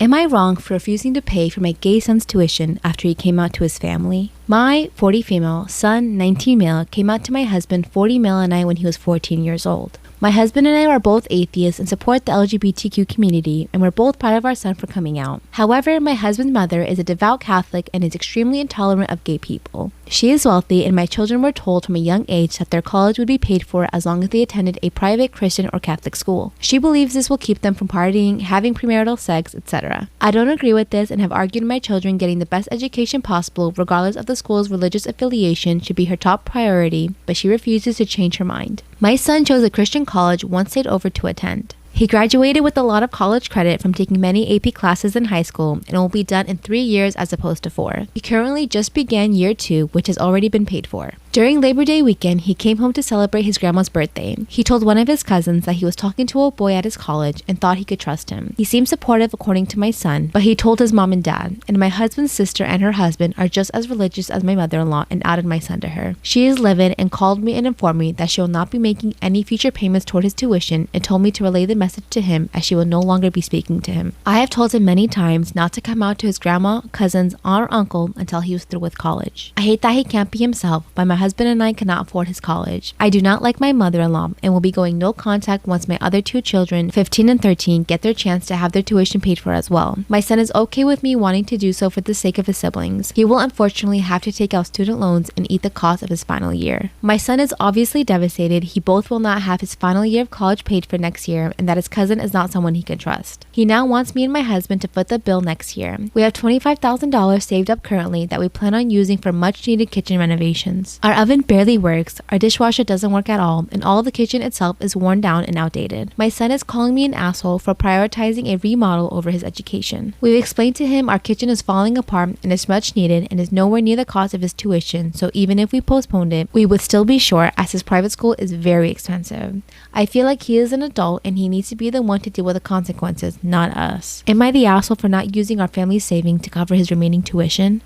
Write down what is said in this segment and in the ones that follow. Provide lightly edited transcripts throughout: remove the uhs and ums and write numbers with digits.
Am I wrong for refusing to pay for my gay son's tuition after he came out to his family? My 40 female, son 19 male came out to my husband 40 male and I when he was 14 years old. My husband and I are both atheists and support the LGBTQ community, and we're both proud of our son for coming out. However, my husband's mother is a devout Catholic and is extremely intolerant of gay people. She is wealthy, and my children were told from a young age that their college would be paid for as long as they attended a private Christian or Catholic school. She believes this will keep them from partying, having premarital sex, etc. I don't agree with this and have argued my children getting the best education possible regardless of the school's religious affiliation should be her top priority, but she refuses to change her mind. My son chose a Christian college one state over to attend. He graduated with a lot of college credit from taking many AP classes in high school and will be done in 3 years as opposed to 4. He currently just began year 2, which has already been paid for. During Labor Day weekend, he came home to celebrate his grandma's birthday. He told one of his cousins that he was talking to a boy at his college and thought he could trust him. He seemed supportive according to my son, but he told his mom and dad, and my husband's sister and her husband are just as religious as my mother-in-law and outed my son to her. She is livid and called me and informed me that she will not be making any future payments toward his tuition and told me to relay the message to him as she will no longer be speaking to him. I have told him many times not to come out to his grandma, cousins, aunt, or uncle until he was through with college. I hate that he can't be himself, but my husband and I cannot afford his college. I do not like my mother-in-law and will be going no contact once my other 2 children, 15 and 13, get their chance to have their tuition paid for as well. My son is okay with me wanting to do so for the sake of his siblings. He will unfortunately have to take out student loans and eat the cost of his final year. My son is obviously devastated. He both will not have his final year of college paid for next year and that his cousin is not someone he can trust. He now wants me and my husband to foot the bill next year. We have $25,000 saved up currently that we plan on using for much needed kitchen renovations. Our oven barely works, our dishwasher doesn't work at all, and all of the kitchen itself is worn down and outdated. My son is calling me an asshole for prioritizing a remodel over his education. We've explained to him our kitchen is falling apart and is much needed and is nowhere near the cost of his tuition, so even if we postponed it, we would still be short as his private school is very expensive. I feel like he is an adult and he needs to be the one to deal with the consequences, not us. Am I the asshole for not using our family's savings to cover his remaining tuition?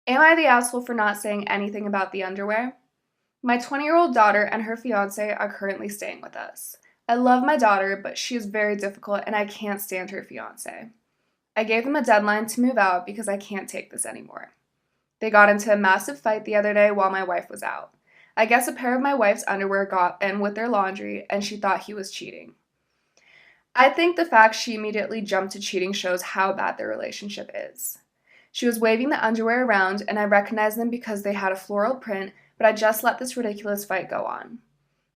Am I the asshole for not saying anything about the underwear? My 20-year-old daughter and her fiance are currently staying with us. I love my daughter, but she is very difficult and I can't stand her fiance. I gave them a deadline to move out because I can't take this anymore. They got into a massive fight the other day while my wife was out. I guess a pair of my wife's underwear got in with their laundry and she thought he was cheating. I think the fact she immediately jumped to cheating shows how bad their relationship is. She was waving the underwear around and I recognized them because they had a floral print, but I just let this ridiculous fight go on.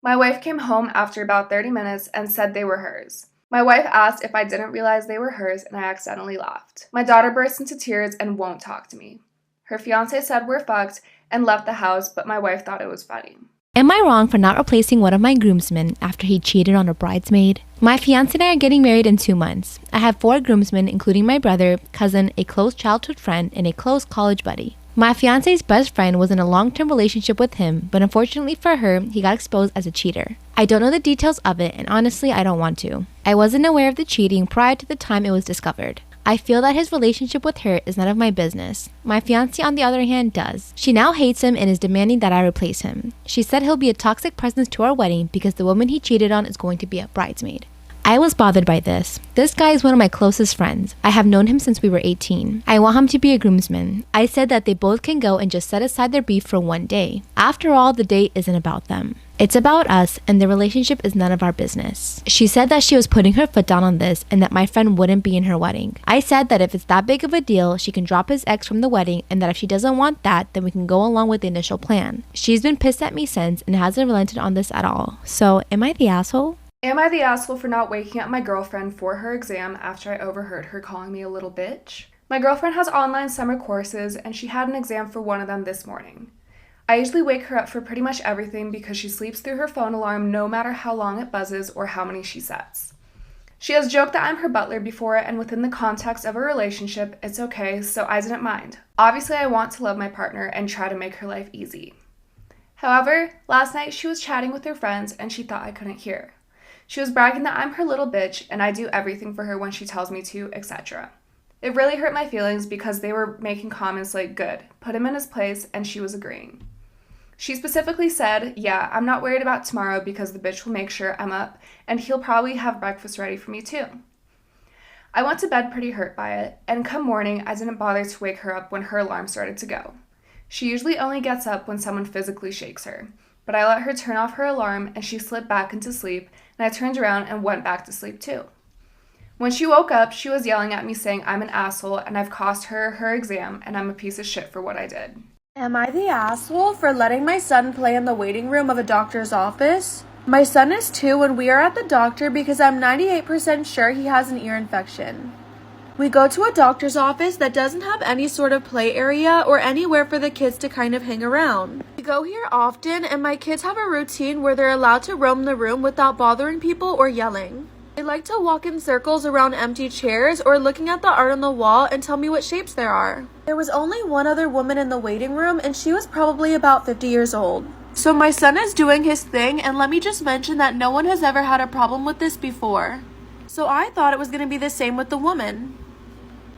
My wife came home after about 30 minutes and said they were hers. My wife asked if I didn't realize they were hers and I accidentally laughed. My daughter burst into tears and won't talk to me. Her fiance said we're fucked and left the house, but my wife thought it was funny. Am I wrong for not replacing one of my groomsmen after he cheated on a bridesmaid? My fiance and I are getting married in 2 months. I have 4 groomsmen, including my brother, cousin, a close childhood friend, and a close college buddy. My fiance's best friend was in a long-term relationship with him, but unfortunately for her, he got exposed as a cheater. I don't know the details of it, and honestly, I don't want to. I wasn't aware of the cheating prior to the time it was discovered. I feel that his relationship with her is none of my business. My fiancé, on the other hand, does. She now hates him and is demanding that I replace him. She said he'll be a toxic presence to our wedding because the woman he cheated on is going to be a bridesmaid. I was bothered by this. This guy is one of my closest friends. I have known him since we were 18. I want him to be a groomsman. I said that they both can go and just set aside their beef for one day. After all, the date isn't about them. It's about us, and the relationship is none of our business. She said that she was putting her foot down on this and that my friend wouldn't be in her wedding. I said that if it's that big of a deal, she can drop his ex from the wedding and that if she doesn't want that, then we can go along with the initial plan. She's been pissed at me since and hasn't relented on this at all. So, am I the asshole? Am I the asshole for not waking up my girlfriend for her exam after I overheard her calling me a little bitch? My girlfriend has online summer courses and she had an exam for one of them this morning. I usually wake her up for pretty much everything because she sleeps through her phone alarm no matter how long it buzzes or how many she sets. She has joked that I'm her butler before, and within the context of a relationship, it's okay, so I didn't mind. Obviously, I want to love my partner and try to make her life easy. However, last night she was chatting with her friends and she thought I couldn't hear. She was bragging that I'm her little bitch and I do everything for her when she tells me to, etc. It really hurt my feelings because they were making comments like, good, put him in his place, and she was agreeing. She specifically said, yeah, I'm not worried about tomorrow because the bitch will make sure I'm up and he'll probably have breakfast ready for me too. I went to bed pretty hurt by it, and come morning, I didn't bother to wake her up when her alarm started to go. She usually only gets up when someone physically shakes her, but I let her turn off her alarm and she slipped back into sleep, and I turned around and went back to sleep too. When she woke up, she was yelling at me saying I'm an asshole and I've cost her her exam and I'm a piece of shit for what I did. Am I the asshole for letting my son play in the waiting room of a doctor's office? My son is 2 and we are at the doctor because I'm 98% sure he has an ear infection. We go to a doctor's office that doesn't have any sort of play area or anywhere for the kids to kind of hang around. We go here often and my kids have a routine where they're allowed to roam the room without bothering people or yelling. They like to walk in circles around empty chairs or looking at the art on the wall and tell me what shapes there are. There was only one other woman in the waiting room and she was probably about 50 years old. So my son is doing his thing, and let me just mention that no one has ever had a problem with this before. So I thought it was going to be the same with the woman.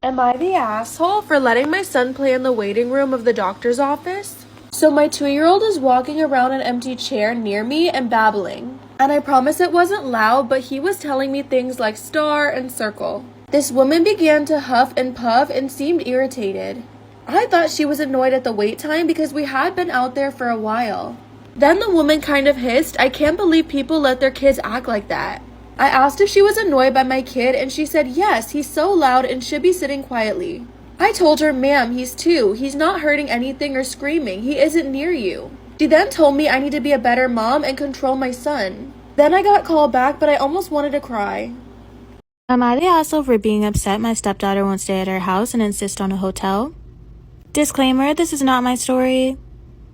Am I the asshole for letting my son play in the waiting room of the doctor's office? So my 2-year-old is walking around an empty chair near me and babbling. And I promise it wasn't loud, but he was telling me things like star and circle. This woman began to huff and puff and seemed irritated. I thought she was annoyed at the wait time because we had been out there for a while. Then the woman kind of hissed, "I can't believe people let their kids act like that." I asked if she was annoyed by my kid and she said yes, he's so loud and should be sitting quietly. I told her, "Ma'am, he's 2. He's not hurting anything or screaming. He isn't near you." She then told me I need to be a better mom and control my son. Then I got called back, but I almost wanted to cry. Am I the asshole for being upset my stepdaughter won't stay at our house and insist on a hotel? Disclaimer, this is not my story.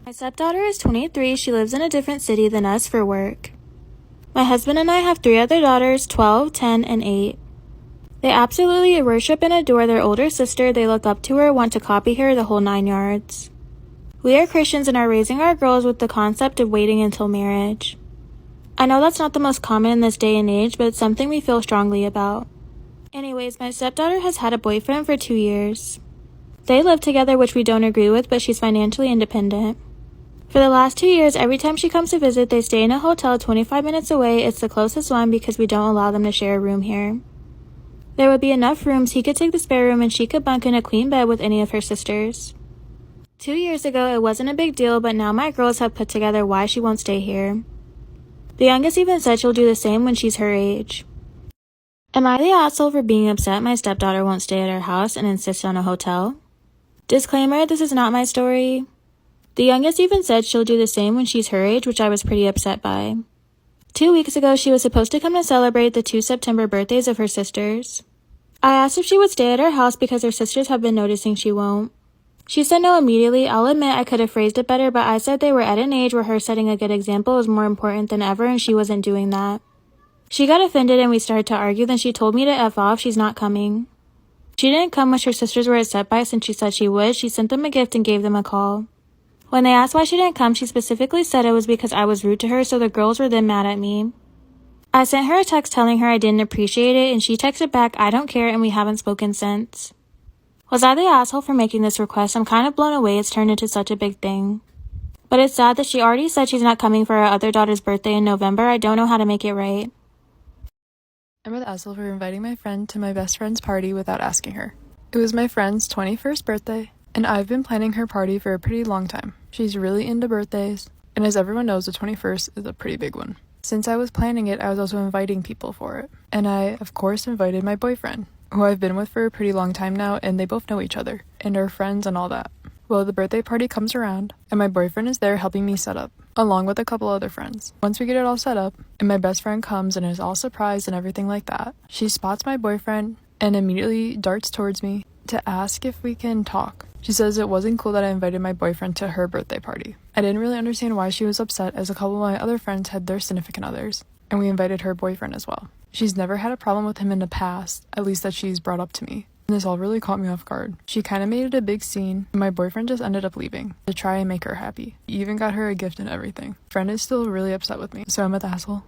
My stepdaughter is 23, she lives in a different city than us for work. My husband and I have 3 other daughters, 12, 10, and 8. They absolutely worship and adore their older sister, they look up to her, want to copy her, the whole 9 yards. We are Christians and are raising our girls with the concept of waiting until marriage. I know that's not the most common in this day and age, but it's something we feel strongly about. Anyways, my stepdaughter has had a boyfriend for 2 years. They live together, which we don't agree with, but she's financially independent. For the last 2 years, every time she comes to visit, they stay in a hotel 25 minutes away. It's the closest one because we don't allow them to share a room here. There would be enough rooms, he could take the spare room and she could bunk in a queen bed with any of her sisters. 2 years ago, it wasn't a big deal, but now my girls have put together why she won't stay here. The youngest even said she'll do the same when she's her age. Am I the asshole for being upset my stepdaughter won't stay at our house and insist on a hotel? Disclaimer, this is not my story. The youngest even said she'll do the same when she's her age, which I was pretty upset by. 2 weeks ago, she was supposed to come to celebrate the 2 September birthdays of her sisters. I asked if she would stay at our house because her sisters have been noticing she won't. She said no immediately. I'll admit I could have phrased it better, but I said they were at an age where her setting a good example was more important than ever and she wasn't doing that. She got offended and we started to argue, then she told me to F off, she's not coming. She didn't come when her sisters were at Set By since she said she would. She sent them a gift and gave them a call. When they asked why she didn't come, she specifically said it was because I was rude to her, so the girls were then mad at me. I sent her a text telling her I didn't appreciate it, and she texted back, "I don't care," and we haven't spoken since. Was I the asshole for making this request? I'm kind of blown away it's turned into such a big thing. But it's sad that she already said she's not coming for our other daughter's birthday in November. I don't know how to make it right. I'm the asshole for inviting my friend to my best friend's party without asking her. It was my friend's 21st birthday, and I've been planning her party for a pretty long time. She's really into birthdays, and as everyone knows, the 21st is a pretty big one. Since I was planning it, I was also inviting people for it. And I, of course, invited my boyfriend, who I've been with for a pretty long time now, and they both know each other, and are friends and all that. Well, the birthday party comes around, and my boyfriend is there helping me set up, along with a couple other friends. Once we get it all set up, and my best friend comes and is all surprised and everything like that, she spots my boyfriend and immediately darts towards me to ask if we can talk. She says it wasn't cool that I invited my boyfriend to her birthday party. I didn't really understand why she was upset, as a couple of my other friends had their significant others, and we invited her boyfriend as well. She's never had a problem with him in the past, at least that she's brought up to me. And this all really caught me off guard. She kind of made it a big scene, and my boyfriend just ended up leaving to try and make her happy. He even got her a gift and everything. Friend is still really upset with me, so I'm the asshole.